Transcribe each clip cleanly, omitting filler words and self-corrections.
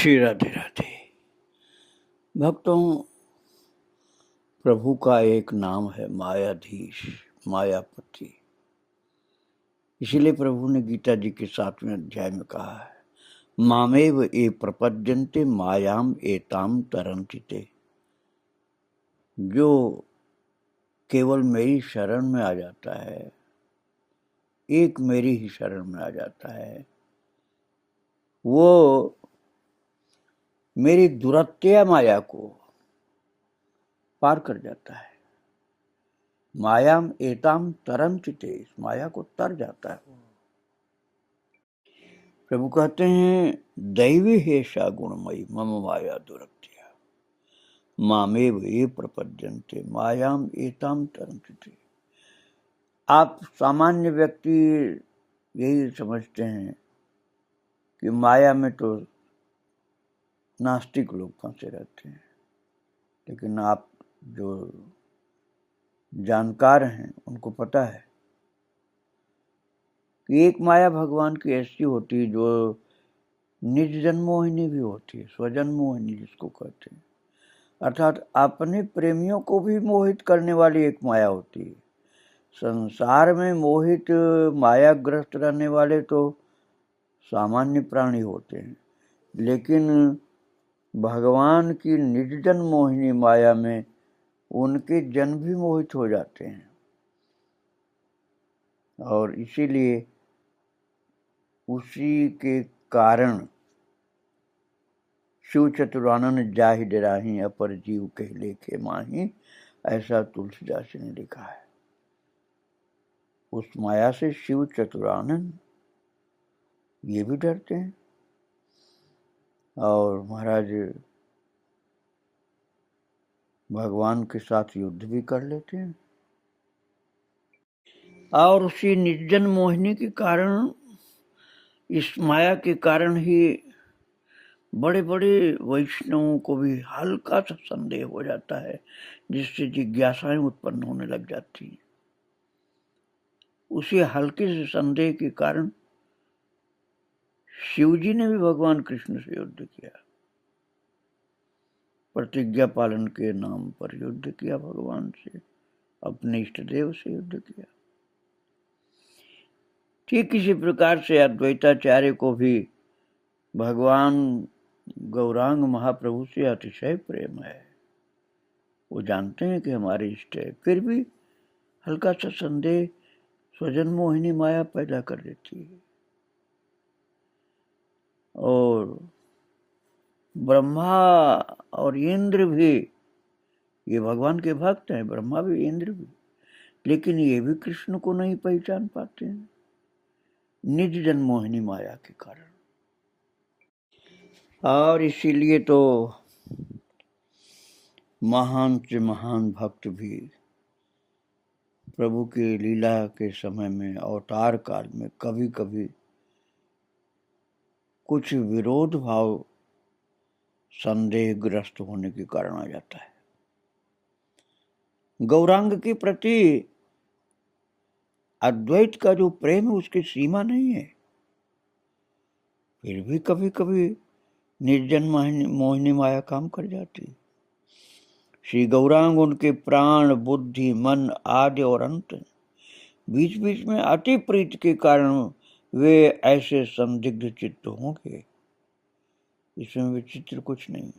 श्री राधे राधे। भक्तों, प्रभु का एक नाम है मायाधीश, मायापति। इसीलिए प्रभु ने गीता जी के 7वें अध्याय में कहा है, मामेव ये प्रपद्यन्ते मायाम एताम तरन्ति ते। जो केवल मेरी शरण में आ जाता है, एक मेरी ही शरण में आ जाता है, वो मेरी दुरत्या माया को पार कर जाता है। मायाम एताम तरन्ति ते, इस माया को तर जाता है। प्रभु कहते हैं, दैवी हेषा गुणमयी मम माया दुरत्या मामेव ये प्रपद्यन्ते मायाम एताम तरन्ति ते। आप सामान्य व्यक्ति यही समझते हैं कि माया में तो नास्तिक लोग फंसे रहते हैं, लेकिन आप जो जानकार हैं उनको पता है कि एक माया भगवान की ऐसी होती है जो निज जन्मोहिनी भी होती है, स्वजन्मोहिनी जिसको कहते हैं, अर्थात अपने प्रेमियों को भी मोहित करने वाली एक माया होती है। संसार में मोहित मायाग्रस्त रहने वाले तो सामान्य प्राणी होते हैं, लेकिन भगवान की निज जन्मोहिनी माया में उनके जन भी मोहित हो जाते हैं। और इसीलिए उसी के कारण शिव चतुरानन जाहि डराही अपर जीव कह लेखे माही, ऐसा तुलसीदास ने लिखा है। उस माया से शिव चतुरानन ये भी डरते हैं और महाराज भगवान के साथ युद्ध भी कर लेते हैं। और उसी निर्जन मोहिनी के कारण, इस माया के कारण ही बड़े बड़े वैष्णवों को भी हल्का सा संदेह हो जाता है, जिससे जिज्ञासाएं उत्पन्न होने लग जाती हैं। उसी हल्के से संदेह के कारण शिवजी ने भी भगवान कृष्ण से युद्ध किया, प्रतिज्ञा पालन के नाम पर युद्ध किया, भगवान से, अपने इष्ट देव से युद्ध किया। ठीक इसी प्रकार से अद्वैताचार्य को भी भगवान गौरांग महाप्रभु से अतिशय प्रेम है। वो जानते हैं कि हमारे इष्ट है, फिर भी हल्का सा संदेह स्वजन मोहिनी माया पैदा कर देती है। और ब्रह्मा और इंद्र भी, ये भगवान के भक्त हैं, ब्रह्मा भी इंद्र भी, लेकिन ये भी कृष्ण को नहीं पहचान पाते हैं निज जन्मोहिनी माया के कारण। और इसीलिए तो महान से महान भक्त भी प्रभु के लीला के समय में, अवतार काल में, कभी कभी कुछ विरोध भाव संदेहग्रस्त होने के कारण आ जाता है। गौरांग के प्रति अद्वैत का जो प्रेम है उसकी सीमा नहीं है, फिर भी कभी कभी निर्जन मोहिनी माया काम कर जाती। श्री गौरांग उनके प्राण, बुद्धि, मन, आदि और अंत, बीच बीच में अति प्रीत के कारण वे ऐसे संदिग्ध चित्त होंगे, इसमें विचित्र कुछ नहीं।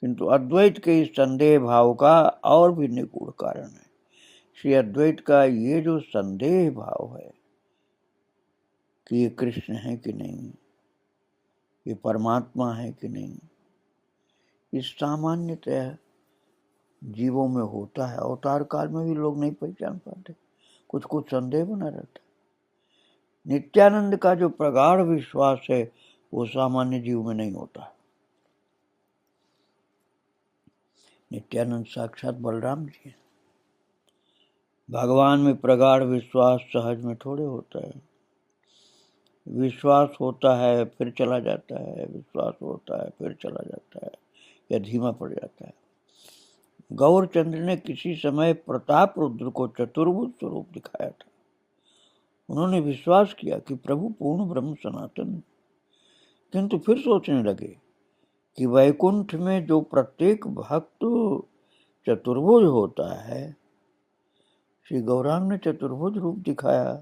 किंतु अद्वैत के इस संदेह भाव का और भी निगूढ़ कारण है। श्री अद्वैत का ये जो संदेह भाव है कि ये कृष्ण है कि नहीं, ये परमात्मा है कि नहीं, इस सामान्यतः जीवों में होता है। अवतार काल में भी लोग नहीं पहचान पाते, कुछ कुछ संदेह बना रहता है। नित्यानंद का जो प्रगाढ़ विश्वास है वो सामान्य जीव में नहीं होता। नित्यानंद साक्षात बलराम जी हैं। भगवान में प्रगाढ़ विश्वास सहज में थोड़े होता है। विश्वास होता है फिर चला जाता है, विश्वास होता है फिर चला जाता है, या धीमा पड़ जाता है। गौरचंद्र ने किसी समय प्रताप रुद्र को चतुर्भुज स्वरूप दिखाया था। उन्होंने विश्वास किया कि प्रभु पूर्ण ब्रह्म सनातन, किंतु फिर सोचने लगे कि वैकुंठ में जो प्रत्येक भक्त चतुर्भुज होता है, श्री गौरांग ने चतुर्भुज रूप दिखाया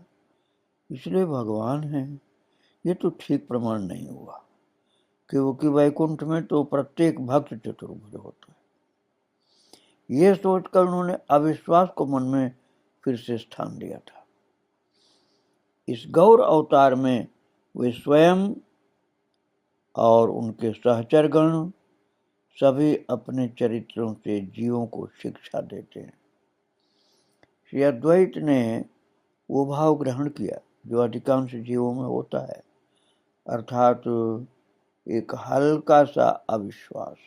इसलिए भगवान है, ये तो ठीक प्रमाण नहीं हुआ क्योंकि वैकुंठ में तो प्रत्येक भक्त चतुर्भुज होता है। ये सोचकर उन्होंने अविश्वास को मन में फिर से स्थान दिया था। इस गौर अवतार में वे स्वयं और उनके सहचरगण सभी अपने चरित्रों से जीवों को शिक्षा देते हैं। श्री अद्वैत ने वो भाव ग्रहण किया जो अधिकांश जीवों में होता है, अर्थात एक हल्का सा अविश्वास।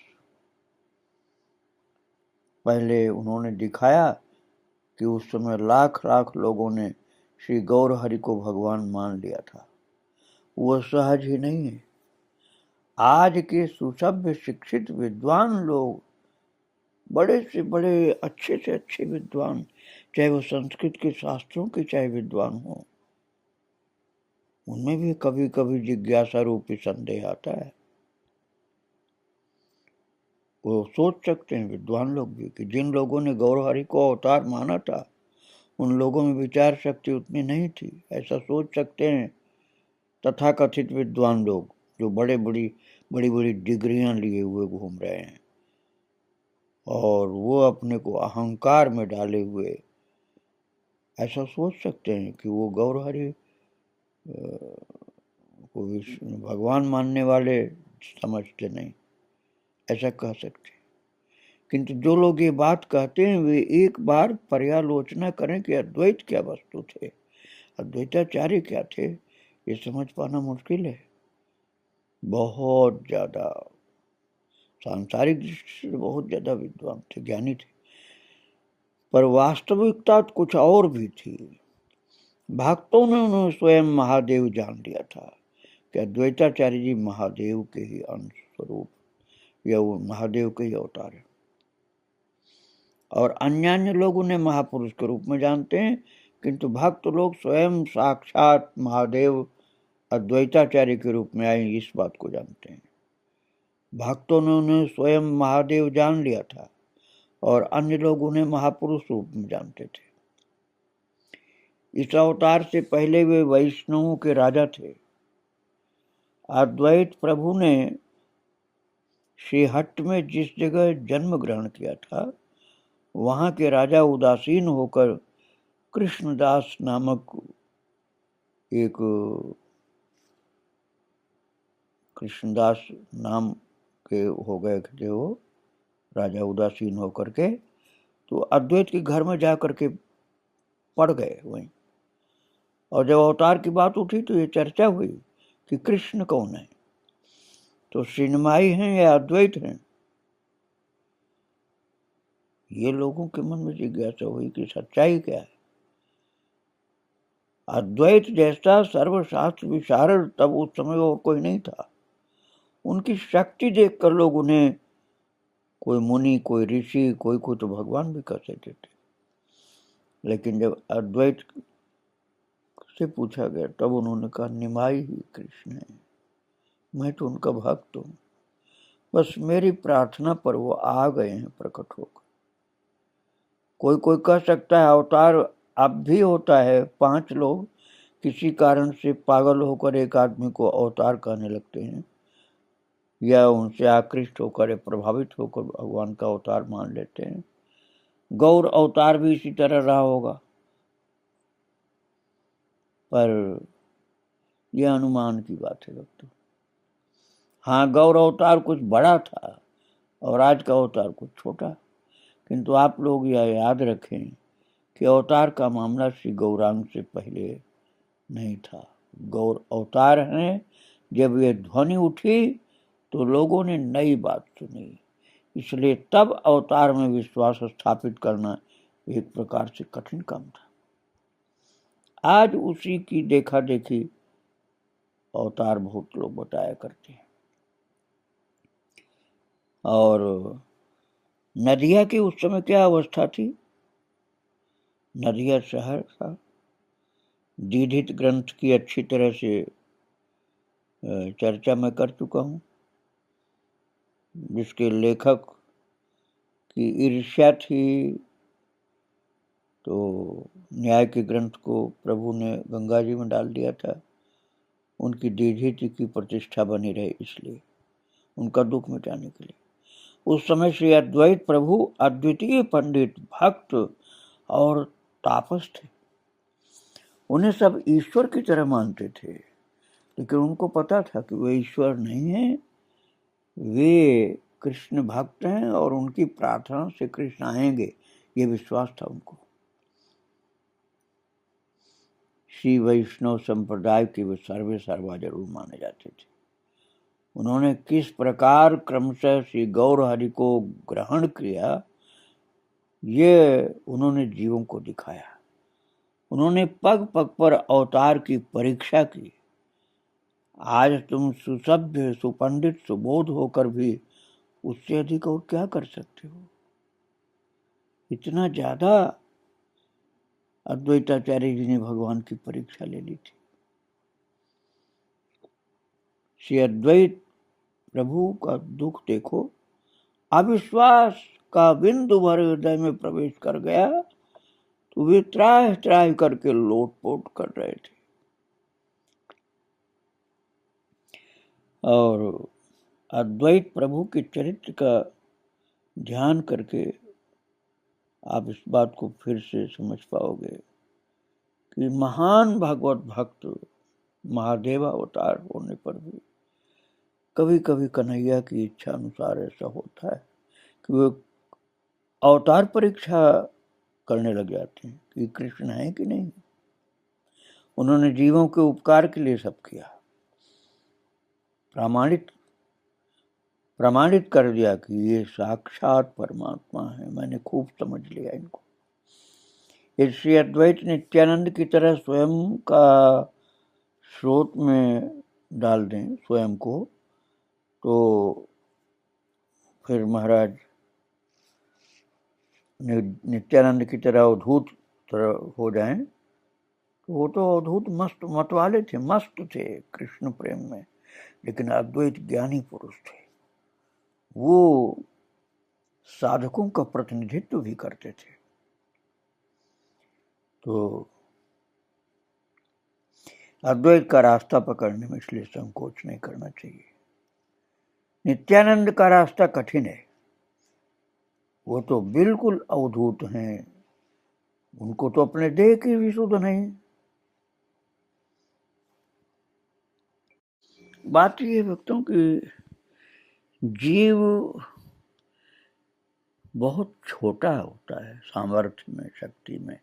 पहले उन्होंने दिखाया कि उस समय लाख लाख लोगों ने श्री गौर हरि को भगवान मान लिया था। वो सहज ही नहीं है। आज के सुसभ्य शिक्षित विद्वान लोग, बड़े से बड़े अच्छे से अच्छे विद्वान, चाहे वो संस्कृत के शास्त्रों के चाहे विद्वान हो, उनमें भी कभी कभी जिज्ञासा रूपी संदेह आता है। वो सोच सकते हैं विद्वान लोग भी कि जिन लोगों ने गौर हरि को अवतार माना था उन लोगों में विचार शक्ति उतनी नहीं थी, ऐसा सोच सकते हैं तथाकथित विद्वान लोग जो बड़ी बड़ी डिग्रियां लिए हुए घूम रहे हैं और वो अपने को अहंकार में डाले हुए ऐसा सोच सकते हैं कि वो गौर हरि को भगवान मानने वाले समझते नहीं, ऐसा कह सकते। किंतु जो लोग ये बात कहते हैं वे एक बार पर्यालोचना करें कि अद्वैत क्या वस्तु थे, अद्वैताचार्य क्या थे, ये समझ पाना मुश्किल है। बहुत ज्यादा सांसारिक दृष्टि से बहुत ज्यादा विद्वान थे, ज्ञानी थे, पर वास्तविकता कुछ और भी थी। भक्तों ने उन्हें स्वयं महादेव जान लिया था कि अद्वैताचार्य जी महादेव के ही अंश स्वरूप या वो महादेव के ही अवतार है, और अन्य लोग उन्हें महापुरुष के रूप में जानते हैं, किंतु भक्त लोग स्वयं साक्षात महादेव अद्वैताचार्य के रूप में आए इस बात को जानते हैं। भक्तों ने उन्हें स्वयं महादेव जान लिया था और अन्य लोग उन्हें महापुरुष रूप में जानते थे। इस अवतार से पहले वे वैष्णवों के राजा थे। अद्वैत प्रभु ने श्रीहट्ट में जिस जगह जन्म ग्रहण किया था वहां के राजा उदासीन होकर कृष्णदास नामक एक कृष्णदास नाम के हो गए थे वो राजा उदासीन होकर के, तो अद्वैत के घर में जाकर के पड़ गए वहीं। और जब अवतार की बात उठी तो ये चर्चा हुई कि कृष्ण कौन है, तो श्रीनिमाई हैं या अद्वैत हैं। ये लोगों के मन में जिज्ञासा हुई कि सच्चाई क्या है। अद्वैत जैसा सर्वशास्त्र विशारद तब उस समय और कोई नहीं था। उनकी शक्ति देखकर लोग उन्हें कोई मुनि, कोई ऋषि, कोई तो भगवान भी कह सकते थे। लेकिन जब अद्वैत से पूछा गया तब उन्होंने कहा निमाई ही कृष्ण है, मैं तो उनका भक्त हूं, बस मेरी प्रार्थना पर वो आ गए हैं प्रकट होकर। कोई कह सकता है अवतार अब भी होता है। 5 लोग किसी कारण से पागल होकर एक आदमी को अवतार कहने लगते हैं या उनसे आकृष्ट होकर प्रभावित होकर भगवान का अवतार मान लेते हैं। गौर अवतार भी इसी तरह रहा होगा, पर यह अनुमान की बात है दोस्तों। हाँ, गौर अवतार कुछ बड़ा था और आज का अवतार कुछ छोटा, किंतु आप लोग यह याद रखें कि अवतार का मामला श्री गौरांग से पहले नहीं था। गौर अवतार हैं। जब ये ध्वनि उठी तो लोगों ने नई बात सुनी, इसलिए तब अवतार में विश्वास स्थापित करना एक प्रकार से कठिन काम था। आज उसी की देखा देखी अवतार बहुत लोग बताया करते हैं। और नदिया की उस समय क्या अवस्था थी? नदिया शहर था, दीधित ग्रंथ की अच्छी तरह से चर्चा मैं कर चुका हूँ, जिसके लेखक की ईर्ष्या थी, तो न्याय के ग्रंथ को प्रभु ने गंगा जी में डाल दिया था। उनकी दीधी की प्रतिष्ठा बनी रहे, इसलिए उनका दुख मिटाने के लिए। उस समय श्री अद्वैत प्रभु अद्वितीय पंडित, भक्त और तापस थे। उन्हें सब ईश्वर की तरह मानते थे, लेकिन उनको पता था कि वे ईश्वर नहीं है, वे कृष्ण भक्त हैं और उनकी प्रार्थना से कृष्ण आएंगे, ये विश्वास था उनको। श्री वैष्णव संप्रदाय के वे सर्वे सर्वा जरूर माने जाते थे। उन्होंने किस प्रकार क्रमशः श्री गौर हरि को ग्रहण किया, ये उन्होंने जीवों को दिखाया। उन्होंने पग पग पर अवतार की परीक्षा की। आज तुम सुसभ्य, सुपंडित, सुबोध होकर भी उससे अधिक और क्या कर सकते हो? इतना ज्यादा अद्वैताचार्य जी ने भगवान की परीक्षा ले ली थी। श्री अद्वैत प्रभु का दुख देखो, अविश्वास का बिंदु भर हृदय में प्रवेश कर गया तो वे त्राह त्राह करके लोटपोट कर रहे थे। और अद्वैत प्रभु के चरित्र का ध्यान करके आप इस बात को फिर से समझ पाओगे कि महान भगवत भक्त महादेव अवतार होने पर भी कभी कभी कन्हैया की इच्छा अनुसार ऐसा होता है कि वे अवतार परीक्षा करने लग जाते हैं कि कृष्ण है कि नहीं। उन्होंने जीवों के उपकार के लिए सब किया, प्रमाणित कर दिया कि ये साक्षात परमात्मा है। मैंने खूब समझ लिया इनको। श्री अद्वैत नित्यानंद की तरह स्वयं का स्रोत में डाल दें स्वयं को, तो फिर महाराज नित्यानंद की तरह अवधूत हो जाएं, तो वो तो अवधूत मस्त मतवाले थे, मस्त थे कृष्ण प्रेम में, लेकिन अद्वैत ज्ञानी पुरुष थे। वो साधकों का प्रतिनिधित्व भी करते थे। तो अद्वैत का रास्ता पकड़ने में इसलिए संकोच नहीं करना चाहिए। नित्यानंद का रास्ता कठिन है, वो तो बिल्कुल अवधूत हैं, उनको तो अपने देह की भी सुध नहीं। बात ये भक्तों की जीव बहुत छोटा होता है सामर्थ्य में, शक्ति में,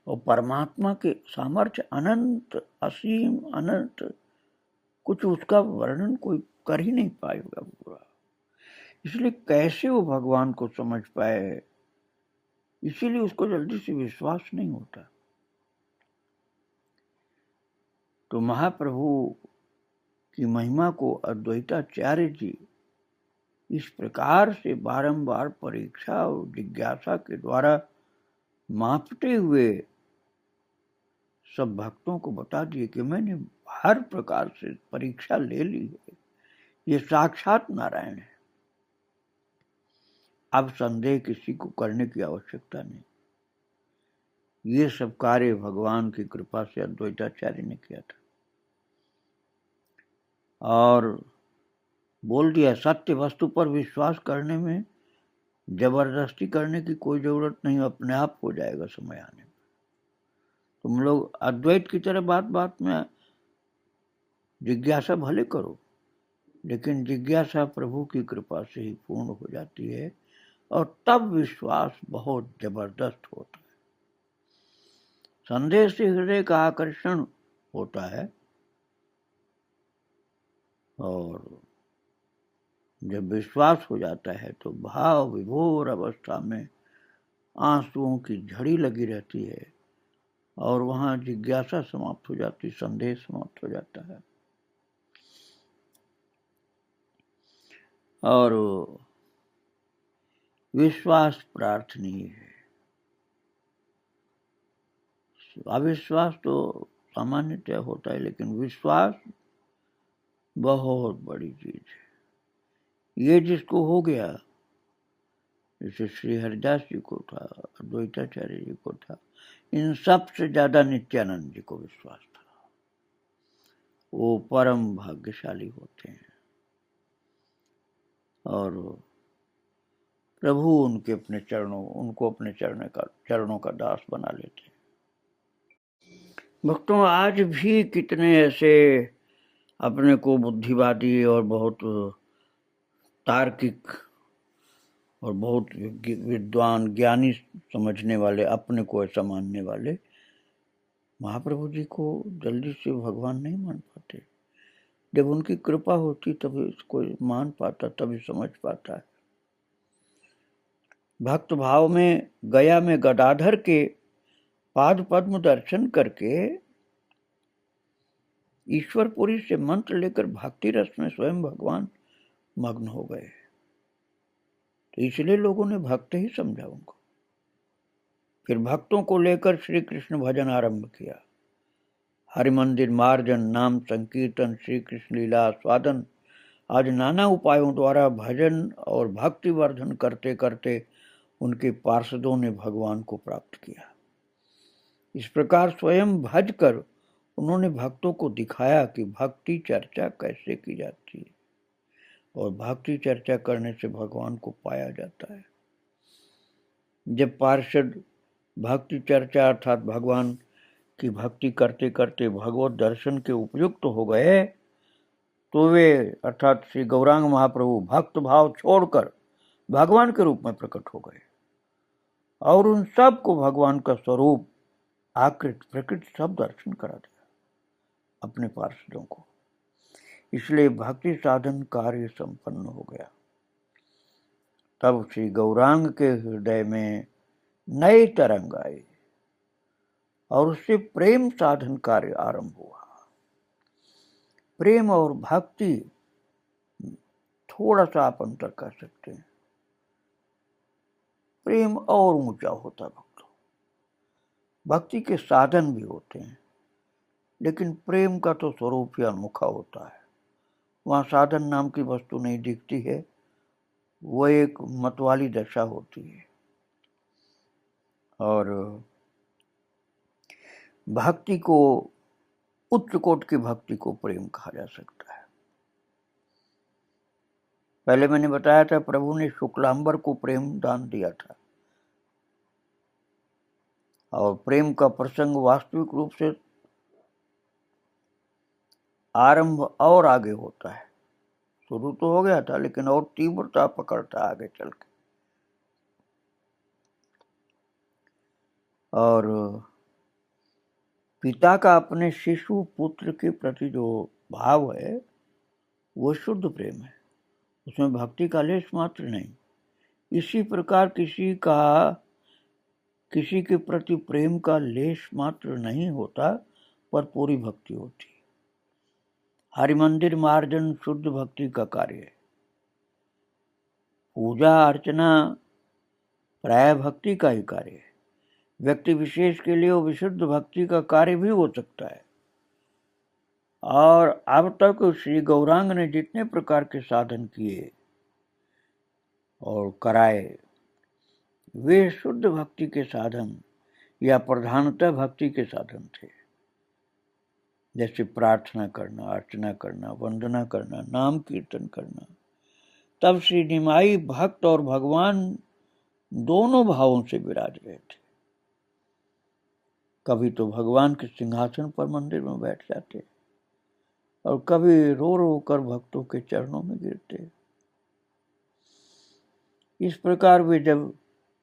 और परमात्मा के सामर्थ्य अनंत, असीम, अनंत, कुछ उसका वर्णन कोई कर ही नहीं पाएगा पूरा। इसलिए कैसे वो भगवान को समझ पाए, इसीलिए उसको जल्दी से विश्वास नहीं होता। तो महाप्रभु की महिमा को अद्वैताचार्य जी इस प्रकार से बारंबार परीक्षा और जिज्ञासा के द्वारा मापते हुए सब भक्तों को बता दिए कि मैंने हर प्रकार से परीक्षा ले ली है, ये साक्षात नारायण है। अब संदेह किसी को करने की आवश्यकता नहीं। ये सब कार्य भगवान की कृपा से अद्वैताचार्य ने किया था। और बोल दिया, सत्य वस्तु पर विश्वास करने में जबरदस्ती करने की कोई जरूरत नहीं, अपने आप हो जाएगा समय आने में। तुम लोग अद्वैत की तरह बात बात में जिज्ञासा भले करो, लेकिन जिज्ञासा प्रभु की कृपा से ही पूर्ण हो जाती है, और तब विश्वास बहुत जबरदस्त होता है। संदेह से हृदय का आकर्षण होता है, और जब विश्वास हो जाता है तो भाव विभोर अवस्था में आंसुओं की झड़ी लगी रहती है, और वहां जिज्ञासा समाप्त हो जाती, संदेह समाप्त हो जाता है। और विश्वास प्रार्थनीय है। अविश्वास तो सामान्यतः होता है, लेकिन विश्वास बहुत बड़ी चीज है। ये जिसको हो गया, जैसे श्री हरिदास जी को था, अद्वैताचार्य जी को था, इन सबसे ज्यादा नित्यानंद जी को विश्वास था। वो परम भाग्यशाली होते हैं और प्रभु उनको अपने चरणों का दास बना लेते हैं। भक्तों, आज भी कितने ऐसे अपने को बुद्धिवादी और बहुत तार्किक और बहुत विद्वान ज्ञानी समझने वाले, अपने को ऐसा मानने वाले महाप्रभु जी को जल्दी से भगवान नहीं मान पाते। जब उनकी कृपा होती तभी इसको मान पाता, तभी समझ पाता है। भक्त भाव में गया में गदाधर के पाद पद्म दर्शन करके ईश्वरपुरी से मंत्र लेकर भक्ति रस में स्वयं भगवान मग्न हो गए। तो इसलिए लोगों ने भक्त ही समझा उनको। फिर भक्तों को लेकर श्री कृष्ण भजन आरंभ किया। हरि मंदिर मार्जन, नाम संकीर्तन, श्री कृष्ण लीला स्वादन, आज नाना उपायों द्वारा भजन और भक्ति वर्धन करते करते उनके पार्षदों ने भगवान को प्राप्त किया। इस प्रकार स्वयं भज कर उन्होंने भक्तों को दिखाया कि भक्ति चर्चा कैसे की जाती है और भक्ति चर्चा करने से भगवान को पाया जाता है। जब पार्षद भक्ति चर्चा अर्थात भगवान की भक्ति करते करते भगवत दर्शन के उपयुक्त हो गए, तो वे अर्थात श्री गौरांग महाप्रभु भक्त भाव छोड़कर भगवान के रूप में प्रकट हो गए और उन सब को भगवान का स्वरूप आकृत प्रकृति सब दर्शन करा दिया अपने पार्षदों को। इसलिए भक्ति साधन कार्य संपन्न हो गया। तब श्री गौरांग के हृदय में नए तरंग आए और उससे प्रेम साधन कार्य आरंभ हुआ। प्रेम और भक्ति थोड़ा सा आप अंतर कर सकते हैं। प्रेम और ऊंचा होता भक्तों। भक्ति के साधन भी होते हैं, लेकिन प्रेम का तो स्वरूप ही अनोखा होता है। वहां साधन नाम की वस्तु नहीं दिखती है, वो एक मतवाली दशा होती है। और भक्ति को, उच्च कोट की भक्ति को प्रेम कहा जा सकता है। पहले मैंने बताया था प्रभु ने शुक्लांबर को प्रेम दान दिया था और प्रेम का प्रसंग वास्तविक रूप से आरंभ और आगे होता है। शुरू तो हो गया था लेकिन और तीव्रता पकड़ता आगे चल के। और पिता का अपने शिशु पुत्र के प्रति जो भाव है वो शुद्ध प्रेम है, उसमें भक्ति का लेश मात्र नहीं। इसी प्रकार किसी के प्रति प्रेम का लेश मात्र नहीं होता पर पूरी भक्ति होती। हरि मंदिर मार्जन शुद्ध भक्ति का कार्य है। पूजा अर्चना प्राय भक्ति का ही कार्य है। व्यक्ति विशेष के लिए वो विशुद्ध भक्ति का कार्य भी हो सकता है। और अब तक श्री गौरांग ने जितने प्रकार के साधन किए और कराए, वे शुद्ध भक्ति के साधन या प्रधानतः भक्ति के साधन थे। जैसे प्रार्थना करना, अर्चना करना, वंदना करना, नाम कीर्तन करना। तब श्री निमाई भक्त और भगवान दोनों भावों से विराज रहे थे। कभी तो भगवान के सिंहासन पर मंदिर में बैठ जाते और कभी रो रो कर भक्तों के चरणों में गिरते। इस प्रकार वे जब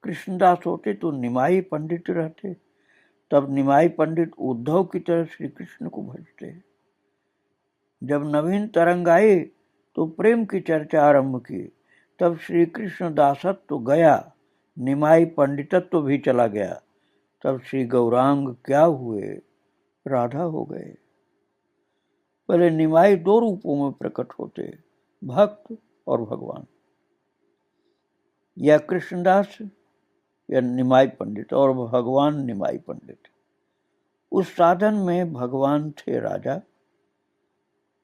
कृष्णदास होते तो निमाई पंडित रहते, तब निमाई पंडित उद्धव की तरह श्री कृष्ण को भजते। जब नवीन तरंग आए तो प्रेम की चर्चा आरंभ की, तब श्री कृष्ण दासत्व तो गया, निमाई पंडितत्व भी चला गया। तब श्री गौरांग क्या हुए? राधा हो गए। पहले निमाई दो रूपों में प्रकट होते, भक्त और भगवान, या कृष्णदास या निमाई पंडित और भगवान निमाई पंडित। उस साधन में भगवान थे राजा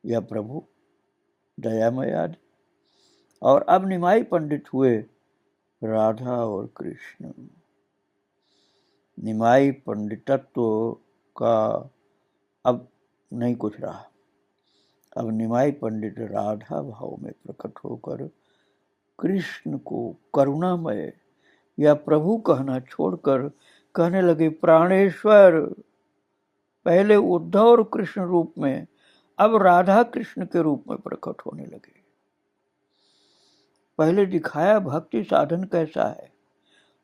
या प्रभु दयामय आदि। और अब निमाई पंडित हुए राधा और कृष्ण। निमाई पंडितत्व का अब नहीं कुछ रहा। अब निमाई पंडित राधा भाव में प्रकट होकर कृष्ण को करुणामय या प्रभु कहना छोड़कर कहने लगे प्राणेश्वर। पहले उद्धव और कृष्ण रूप में, अब राधा कृष्ण के रूप में प्रकट होने लगे। पहले दिखाया भक्ति साधन कैसा है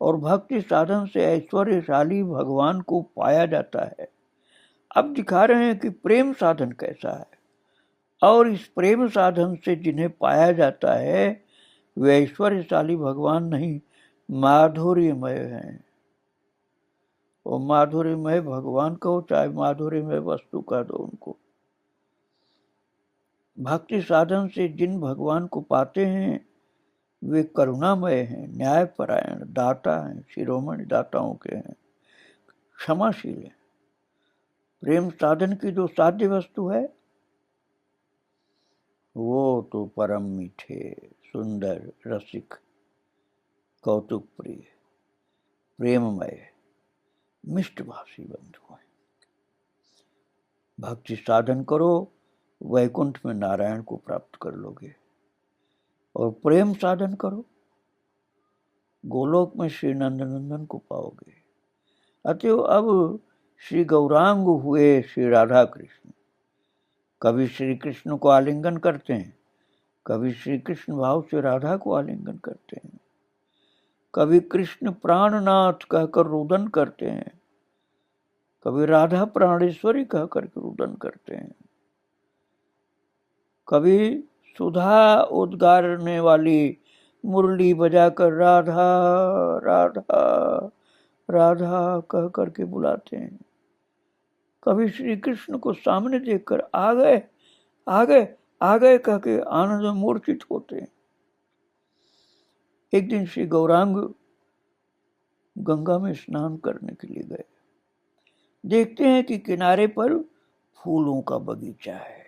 और भक्ति साधन से ऐश्वर्यशाली भगवान को पाया जाता है। अब दिखा रहे हैं कि प्रेम साधन कैसा है, और इस प्रेम साधन से जिन्हें पाया जाता है वे ऐश्वर्यशाली भगवान नहीं, माधुर्यमय हैं। और माधुर्यमय भगवान कहो चाहे माधुर्यमय वस्तु कह दो उनको। भक्ति साधन से जिन भगवान को पाते हैं वे करुणामय हैं, न्यायपरायण, दाता हैं, शिरोमणि दाताओं के हैं, क्षमाशील हैं। प्रेम साधन की जो साध्य वस्तु है वो तो परम मीठे, सुंदर, रसिक, कौतुक प्रिय, प्रेममय, मिष्टभाषी बंधु हैं। भक्ति साधन करो, वैकुंठ में नारायण को प्राप्त कर लोगे। और प्रेम साधन करो, गोलोक में श्री नंदनंदन को पाओगे। अतएव अब श्री गौरांग हुए श्री राधा कृष्ण। कभी श्री कृष्ण को आलिंगन करते हैं, कभी श्री कृष्ण भाव से राधा को आलिंगन करते हैं, कभी कृष्ण प्राणनाथ कहकर रुदन करते हैं, कभी राधा प्राणेश्वरी कहकर रुदन करते हैं, कभी सुधा उद्गारने वाली मुरली बजाकर राधा राधा राधा कह करके बुलाते हैं, कभी श्री कृष्ण को सामने देखकर आ गए आ गए आ गए कह के आनंद में मूर्छित होते हैं। एक दिन श्री गौरांग गंगा में स्नान करने के लिए गए। देखते हैं कि किनारे पर फूलों का बगीचा है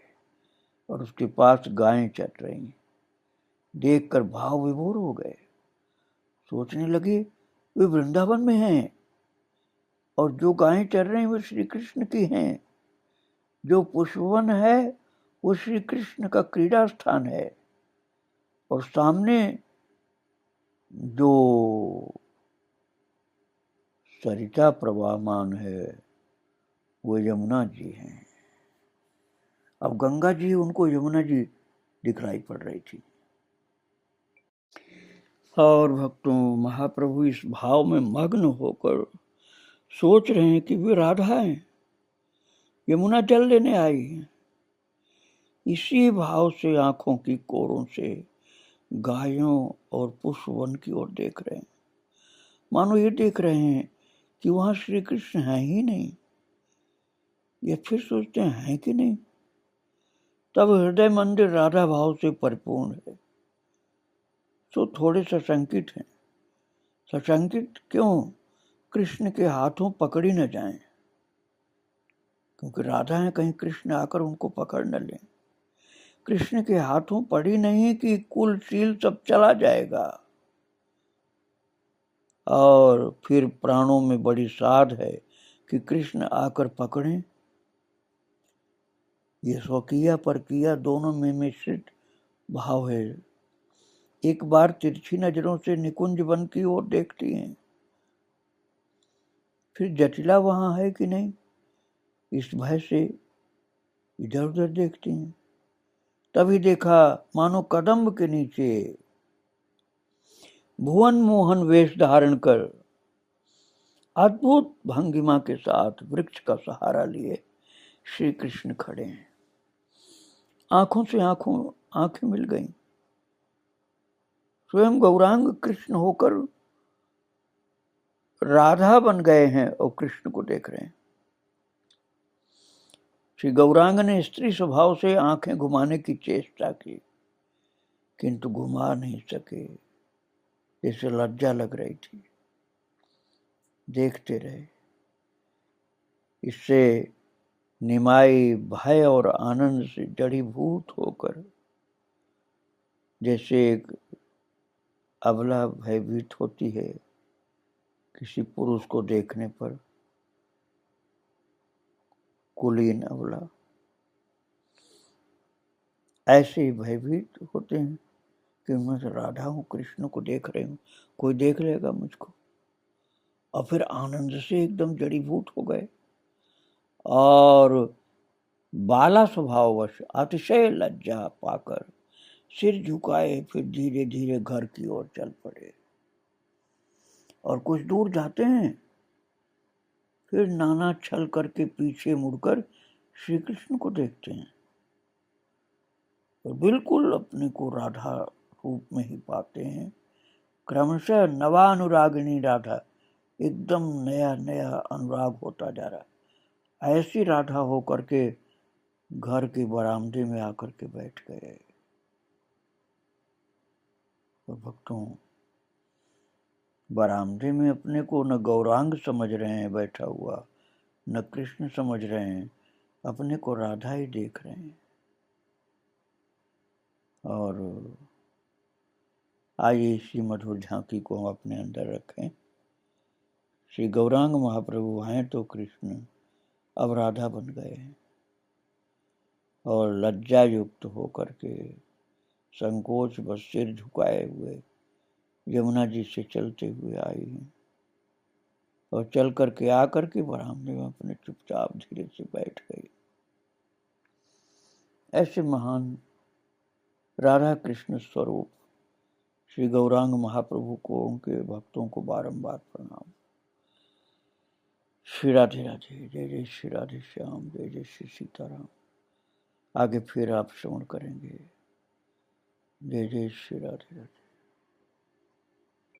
और उसके पास गायें चल रही। देखकर भाव विभोर हो गए। सोचने लगे वे वृंदावन में हैं और जो गायें चल रही वे श्री कृष्ण की हैं। जो पुष्पवन है वो श्री कृष्ण का क्रीड़ा स्थान है और सामने जो सरिता प्रवाहमान है वो यमुना जी हैं। अब गंगा जी उनको यमुना जी दिखलाई पड़ रही थी। और भक्तों, महाप्रभु इस भाव में मग्न होकर सोच रहे हैं कि वे राधा हैं, यमुना जल लेने आई हैं। इसी भाव से आंखों की कोरों से गायों और पुष्पवन की ओर देख रहे हैं। मानो ये देख रहे हैं कि वहां श्री कृष्ण है ही नहीं। ये फिर सोचते हैं कि नहीं। तब हृदय मंदिर राधा भाव से परिपूर्ण है, तो थोड़े सशंकित हैं। सशंकित क्यों? कृष्ण के हाथों पकड़ी न जाएं, क्योंकि राधा है, कहीं कृष्ण आकर उनको पकड़ न लें। कृष्ण के हाथों पड़ी नहीं कि कुल शील सब चला जाएगा और फिर प्राणों में बड़ी साध है कि कृष्ण आकर पकड़ें। ये स्वकीय परकीय दोनों में मिश्रित भाव है। एक बार तिरछी नजरों से निकुंज वन की ओर देखती हैं, फिर जटिला वहां है कि नहीं इस भय से इधर उधर देखती हैं। तभी देखा मानो कदम्ब के नीचे भुवन मोहन वेश धारण कर अद्भुत भंगिमा के साथ वृक्ष का सहारा लिए श्री कृष्ण खड़े हैं। आंखों से आंखें मिल गईं। स्वयं गौरांग कृष्ण होकर राधा बन गए हैं और कृष्ण को देख रहे हैं। श्री गौरांग ने स्त्री स्वभाव से आंखें घुमाने की चेष्टा की, किंतु घुमा नहीं सके। जैसे लज्जा लग रही थी। देखते रहे। इससे निमाई भय और आनंद से जड़ीभूत होकर जैसे एक अबला भयभीत होती है किसी पुरुष को देखने पर, कुलीन अबला, ऐसे ही भयभीत होते हैं कि मैं तो राधा हूँ, कृष्ण को देख रही हूँ, कोई देख लेगा मुझको। और फिर आनंद से एकदम जड़ीभूत हो गए और बाला स्वभाववश अतिशय लज्जा पाकर सिर झुकाए फिर धीरे धीरे घर की ओर चल पड़े। और कुछ दूर जाते हैं, फिर नाना छल करके पीछे मुड़कर श्री कृष्ण को देखते हैं और बिल्कुल अपने को राधा रूप में ही पाते हैं। क्रमशः नवानुरागिणी राधा, एकदम नया नया अनुराग होता जा रहा। ऐसी राधा होकर के घर के बरामदे में आकर के बैठ गए। और भक्तों, बरामदे में अपने को न गौरांग समझ रहे हैं बैठा हुआ, न कृष्ण समझ रहे हैं, अपने को राधा ही देख रहे हैं। और आइए इसी मधुर झांकी को हम अपने अंदर रखें। श्री गौरांग महाप्रभु हैं तो कृष्ण अब राधा बन गए हैं और लज्जा युक्त होकर के संकोच बस सिर झुकाए हुए यमुना जी से चलते हुए आई हैं और चल करके आकर के बरामदे में अपने चुपचाप धीरे से बैठ गई। ऐसे महान राधा कृष्ण स्वरूप श्री गौरांग महाप्रभु को, उनके भक्तों को बारंबार प्रणाम। श्री राधे राधे। जय जय श्री राधे श्याम, जय जय श्री सीताराम। आगे फिर आप श्रवण करेंगे। जय जय श्री राधे राधे।